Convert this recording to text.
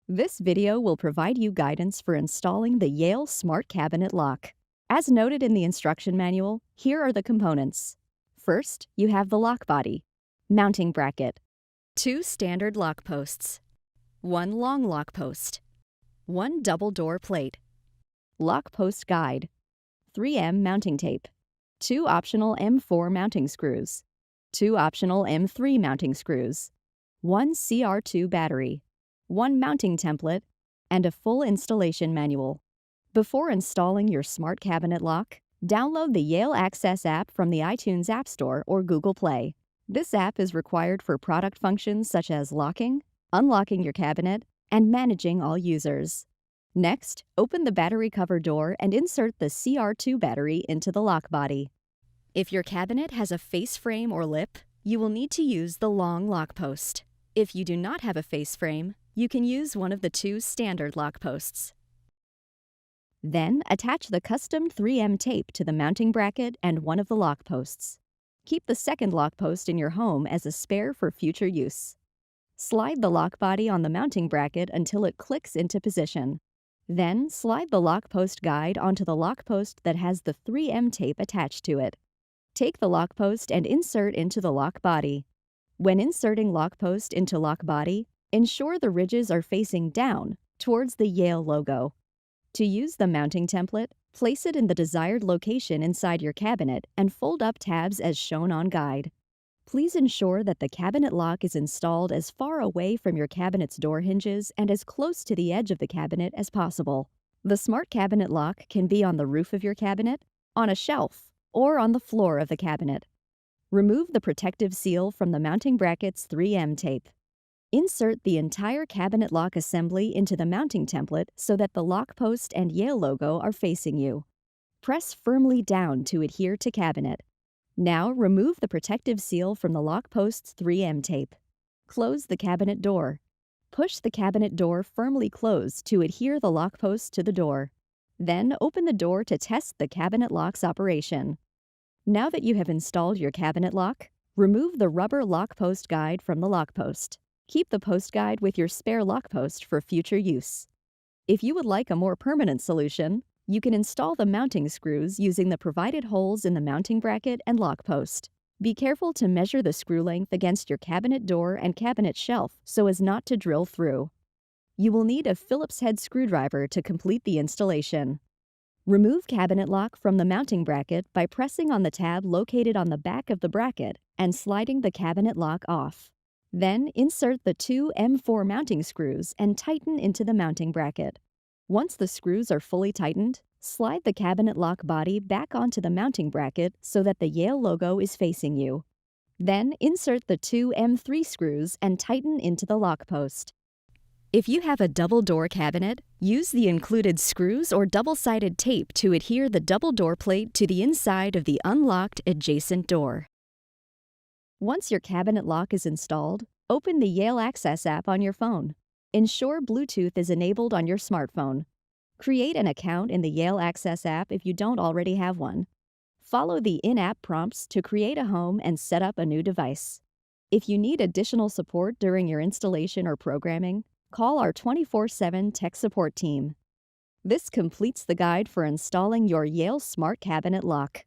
This video will provide you guidance for installing the Yale Smart Cabinet Lock. As noted in the instruction manual, here are the components. First, you have the lock body, mounting bracket, 2 standard lock posts, 1 long lock post, 1 double door plate, lock post guide, 3M mounting tape, 2 optional M4 mounting screws, 2 optional M3 mounting screws, 1 CR2 battery, 1 mounting template, and a full installation manual. Before installing your smart cabinet lock, download the Yale Access App from the iTunes App Store or Google Play. This app is required for product functions such as locking, unlocking your cabinet, and managing all users. Next, open the battery cover door and insert the CR2 battery into the lock body. If your cabinet has a face frame or lip, you will need to use the long lock post. If you do not have a face frame, you can use one of the 2 standard lock posts. Then, attach the custom 3M tape to the mounting bracket and one of the lock posts. Keep the second lock post in your home as a spare for future use. Slide the lock body on the mounting bracket until it clicks into position. Then, slide the lock post guide onto the lock post that has the 3M tape attached to it. Take the lock post and insert into the lock body. When inserting lock post into lock body, ensure the ridges are facing down towards the Yale logo. To use the mounting template, place it in the desired location inside your cabinet and fold up tabs as shown on guide. Please ensure that the cabinet lock is installed as far away from your cabinet's door hinges and as close to the edge of the cabinet as possible. The smart cabinet lock can be on the roof of your cabinet, on a shelf, or on the floor of the cabinet. Remove the protective seal from the mounting bracket's 3M tape. Insert the entire cabinet lock assembly into the mounting template so that the lock post and Yale logo are facing you. Press firmly down to adhere to cabinet. Now remove the protective seal from the lock post's 3M tape. Close the cabinet door. Push the cabinet door firmly closed to adhere the lock post to the door. Then open the door to test the cabinet lock's operation. Now that you have installed your cabinet lock, remove the rubber lock post guide from the lock post. Keep the post guide with your spare lock post for future use. If you would like a more permanent solution, you can install the mounting screws using the provided holes in the mounting bracket and lock post. Be careful to measure the screw length against your cabinet door and cabinet shelf so as not to drill through. You will need a Phillips head screwdriver to complete the installation. Remove cabinet lock from the mounting bracket by pressing on the tab located on the back of the bracket and sliding the cabinet lock off. Then insert the 2 M4 mounting screws and tighten into the mounting bracket. Once the screws are fully tightened, slide the cabinet lock body back onto the mounting bracket so that the Yale logo is facing you. Then insert the 2 M3 screws and tighten into the lock post. If you have a double door cabinet, use the included screws or double-sided tape to adhere the double door plate to the inside of the unlocked adjacent door. Once your cabinet lock is installed, open the Yale Access app on your phone. Ensure Bluetooth is enabled on your smartphone. Create an account in the Yale Access app if you don't already have one. Follow the in-app prompts to create a home and set up a new device. If you need additional support during your installation or programming, call our 24/7 tech support team. This completes the guide for installing your Yale Smart Cabinet Lock.